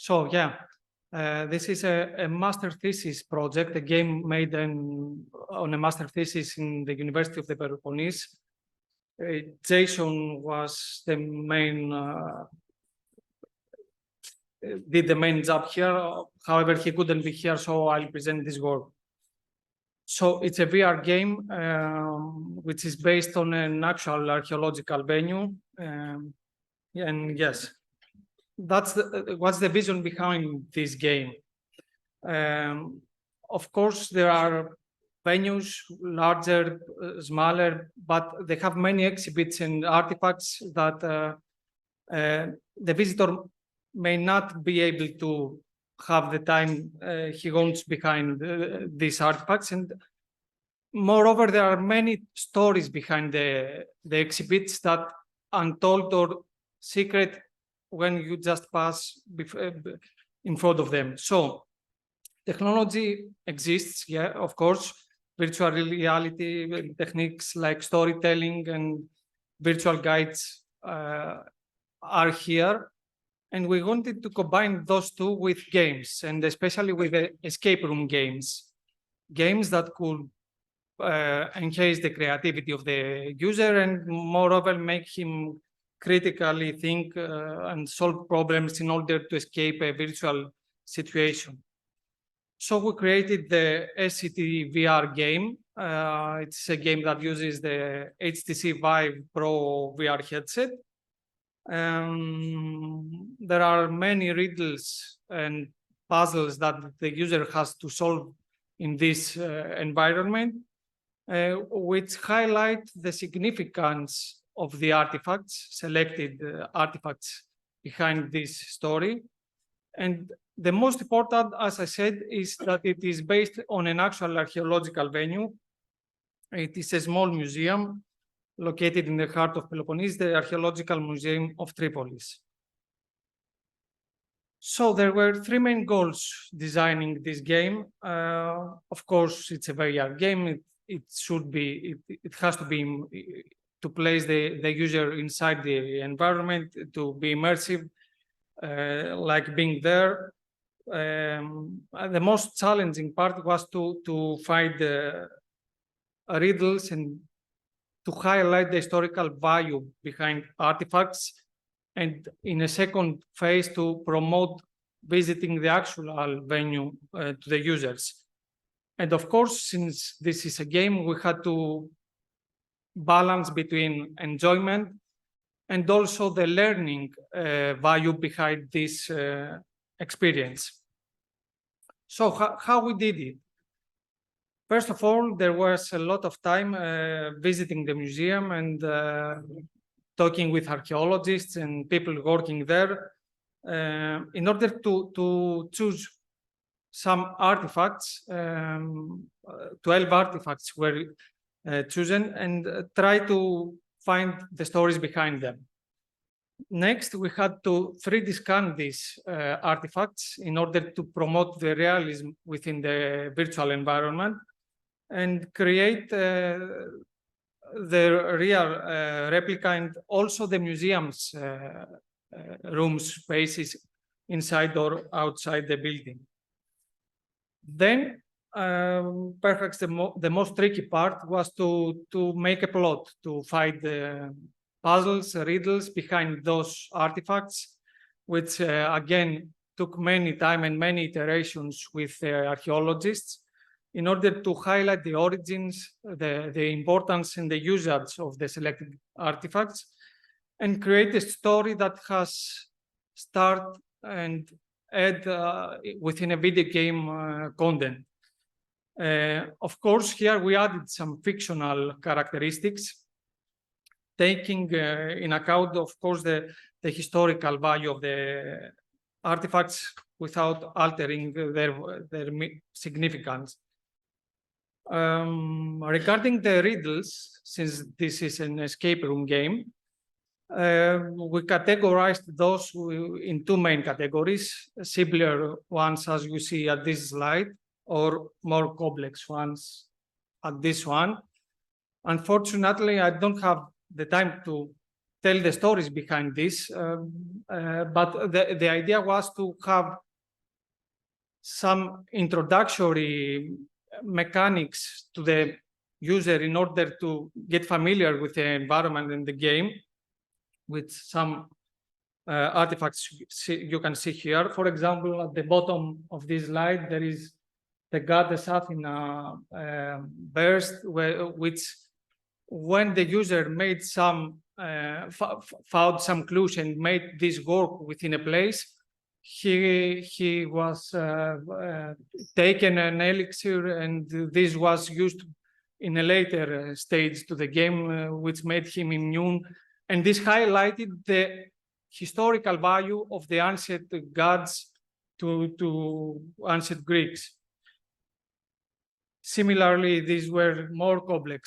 So yeah, this is a master thesis project, a game made on a master thesis in the University of the Peloponnese. Jason was the main, did the main job here. However, he couldn't be here, so I'll present this work. So it's a VR game, which is based on an actual archaeological venue. And yes, that's what's the vision behind this game. Of course, there are venues, larger, smaller, but they have many exhibits and artifacts that the visitor may not be able to have the time he wants behind these artifacts. And moreover, there are many stories behind the exhibits that untold or secret when you just pass in front of them. So technology exists, yeah, of course. Virtual reality techniques like storytelling and virtual guides are here. And we wanted to combine those two with games, and especially with the escape room games that could enhance the creativity of the user and moreover make him critically think and solve problems in order to escape a virtual situation. So we created the SCT VR game. It's a game that uses the HTC Vive Pro VR headset. There are many riddles and puzzles that the user has to solve in this environment, which highlight the significance of the artifacts, selected artifacts behind this story. And the most important, as I said, is that it is based on an actual archaeological venue. It is a small museum located in the heart of Peloponnese, the Archaeological Museum of Tripolis. So there were three main goals designing this game. Of course, it's a VR game. It has to be to place the user inside the environment, to be immersive, like being there. The most challenging part was to find the riddles and to highlight the historical value behind artifacts, and in a second phase to promote visiting the actual venue to the users. And of course, since this is a game, we had to balance between enjoyment and also the learning value behind this experience. So how we did it? First of all, there was a lot of time visiting the museum and talking with archaeologists and people working there in order to choose some artifacts. 12 artifacts were chosen and try to find the stories behind them. Next, we had to 3D scan these artifacts in order to promote the realism within the virtual environment and create the real replica and also the museum's room spaces inside or outside the building. Then perhaps the most tricky part was to make a plot, to find the puzzles, riddles behind those artifacts, which again took many time and many iterations with archaeologists in order to highlight the origins, the importance and the usage of the selected artifacts, and create a story that has start and end within a video game content. Of course, here we added some fictional characteristics, taking in account, of course, the historical value of the artifacts without altering their significance. Regarding the riddles, since this is an escape room game, we categorized those in two main categories, simpler ones as you see at this slide, or more complex ones at this one. Unfortunately, I don't have the time to tell the stories behind this, but the idea was to have some introductory mechanics to the user in order to get familiar with the environment and the game, with some artifacts you can see here. For example, at the bottom of this slide, there is the goddess Athena burst, which when the user made some found some clues and made this work within a place, he was taken an elixir, and this was used in a later stage to the game, which made him immune. And this highlighted the historical value of the ancient gods to ancient Greeks. Similarly, these were more complex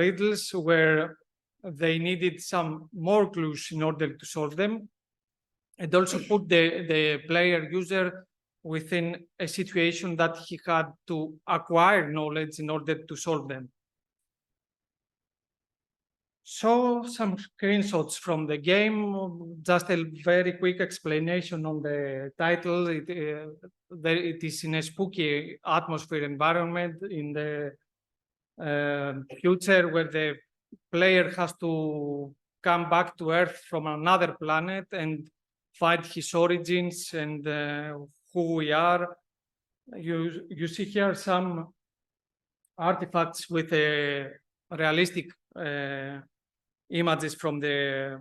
riddles where they needed some more clues in order to solve them, and also put the player user within a situation that he had to acquire knowledge in order to solve them. So some screenshots from the game, just a very quick explanation on the title. It is in a spooky atmosphere environment in the future, where the player has to come back to Earth from another planet and find his origins and who we are. You see here some artifacts with a realistic images from the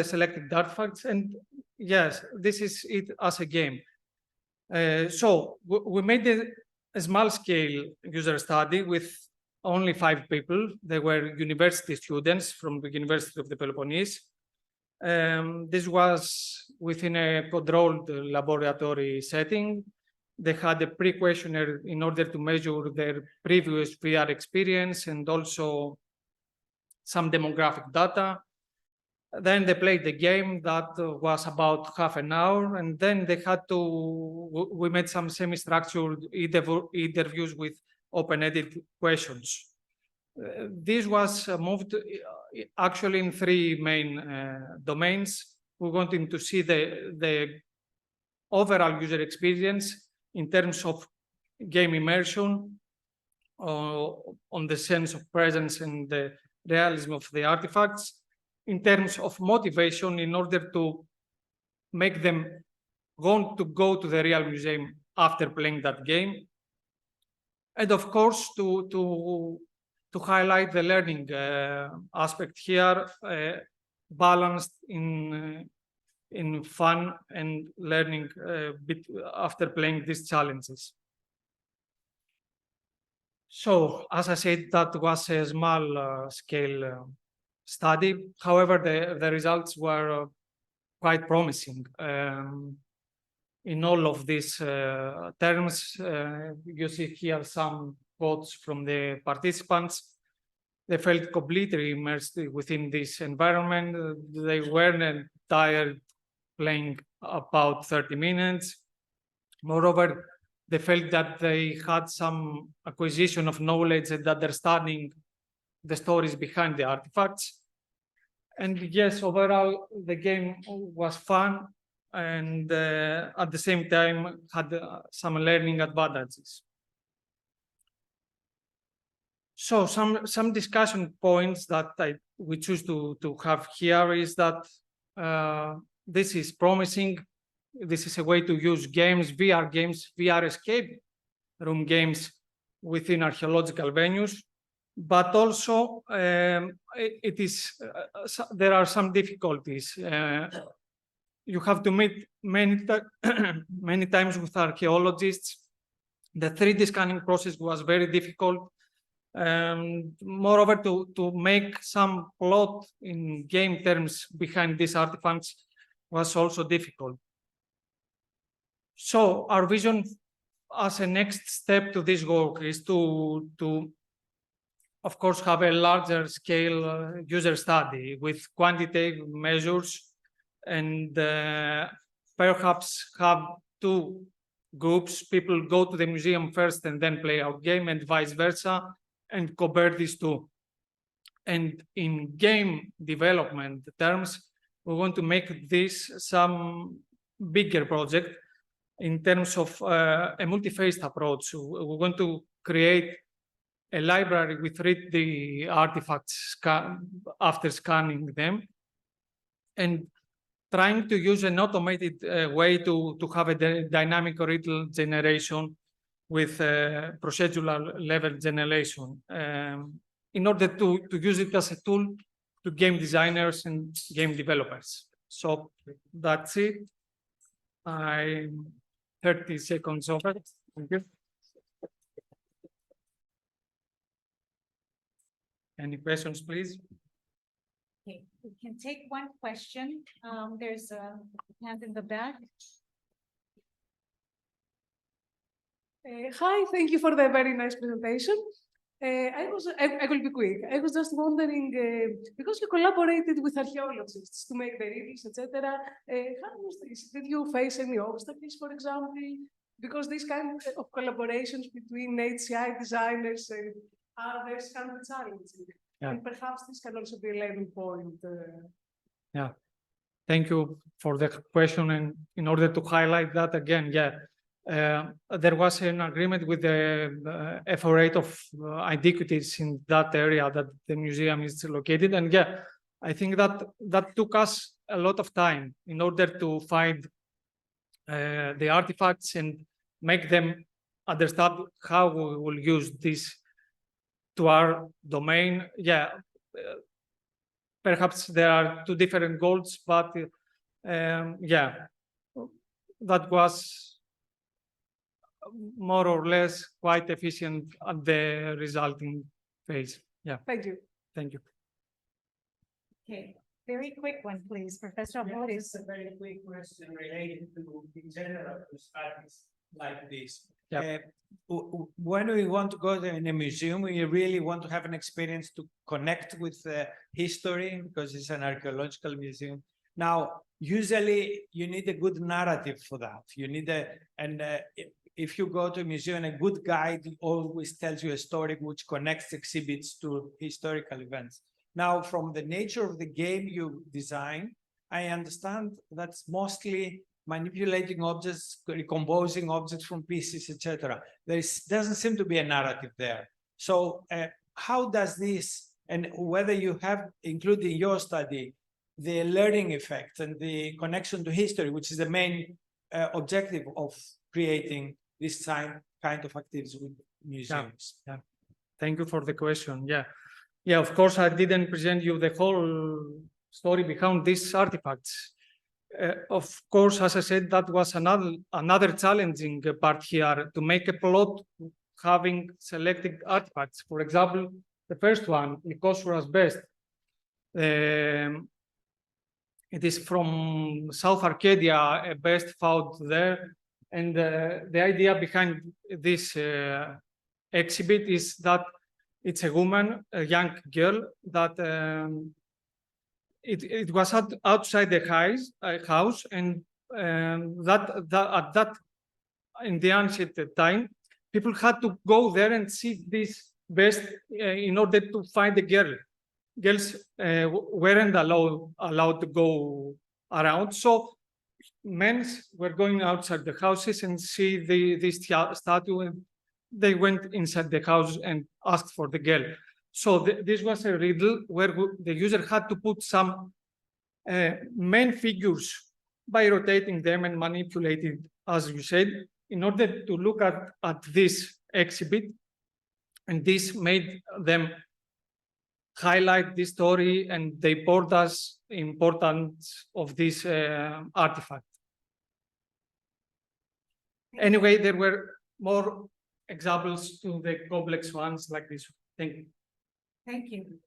selected artifacts, and yes, this is it as a game. So we made a small-scale user study with only 5 people. They were university students from the University of the Peloponnese. This was within a controlled laboratory setting. They had a pre-questionnaire in order to measure their previous VR experience and also some demographic data. Then they played the game that was about half an hour, and then they had to, we made some semi-structured interviews with open-ended questions. This was moved actually in 3 main domains. We wanted to see the overall user experience in terms of game immersion, on the sense of presence and the realism of the artifacts, in terms of motivation in order to make them want to go to the real museum after playing that game, and of course to highlight the learning aspect here, balanced in fun and learning bit after playing these challenges. So, as I said, that was a small scale study. However, the results were quite promising. In all of these terms, you see here some quotes from the participants. They felt completely immersed within this environment. They weren't tired playing about 30 minutes. Moreover, they felt that they had some acquisition of knowledge and understanding the stories behind the artifacts. And yes, overall, the game was fun and at the same time had some learning advantages. So some discussion points that we choose to have here is that this is promising. This is a way to use games, VR escape room games within archaeological venues, but also it is there are some difficulties. You have to meet many times with archaeologists. The 3D scanning process was very difficult. Moreover, to make some plot in game terms behind these artifacts was also difficult. So our vision as a next step to this work is to of course, have a larger scale user study with quantitative measures, and perhaps have 2 groups. People go to the museum first and then play our game, and vice versa, and compare these 2. And in game development terms, we want to make this some bigger project in terms of a multi-phased approach. We want to create a library with read the artifacts after scanning them, and trying to use an automated way to have a dynamic riddle generation with procedural level generation in order to use it as a tool to game designers and game developers. So that's it. I'm 30 seconds over. Thank you. Any questions, please? Okay, we can take one question. There's a hand in the back. Hi, thank you for the very nice presentation. I will be quick. I was just wondering, because you collaborated with archaeologists to make the riddles, etc. How was this? Did you face any obstacles, for example? Because these kind of collaborations between HCI designers and others can be challenging. Yeah. And perhaps this can also be a learning point. Yeah, thank you for the question. And in order to highlight that again, there was an agreement with the FO8 of antiquities in that area that the museum is located. And I think that took us a lot of time in order to find the artifacts and make them understand how we will use this to our domain. Perhaps there are two different goals, but that was more or less quite efficient at the resulting phase. Thank you. Thank you. Okay, very quick one, please, Professor Lepouras. It's a very quick question related to, in general, to studies like this. When we want to go in a museum, we really want to have an experience to connect with history, because it's an archaeological museum. Now, usually you need a good narrative for that. You need if you go to a museum, a good guide always tells you a story which connects exhibits to historical events. Now, from the nature of the game you design, I understand that's mostly manipulating objects, recomposing objects from pieces, etc. There doesn't seem to be a narrative there. So how does this, and whether you have included in your study the learning effect and the connection to history, which is the main objective of creating this kind of activities with museums? Thank you for the question. Of course, I didn't present you the whole story behind these artifacts. Of course, as I said, that was another challenging part here, to make a plot having selected artifacts. For example, the first one, Lepouras best. It is from South Arcadia, a best found there. And the idea behind this exhibit is that it's a woman, a young girl, that it was outside the house, and that in the ancient time, people had to go there and see this best in order to find the girl. Girls weren't allowed to go around, so men were going outside the houses and see this statue, and they went inside the house and asked for the girl. So this was a riddle where the user had to put some main figures by rotating them and manipulating, as you said, in order to look at this exhibit. And this made them highlight this story and the importance of this artifact. Anyway, there were more examples to the complex ones like this. Thank you. Thank you.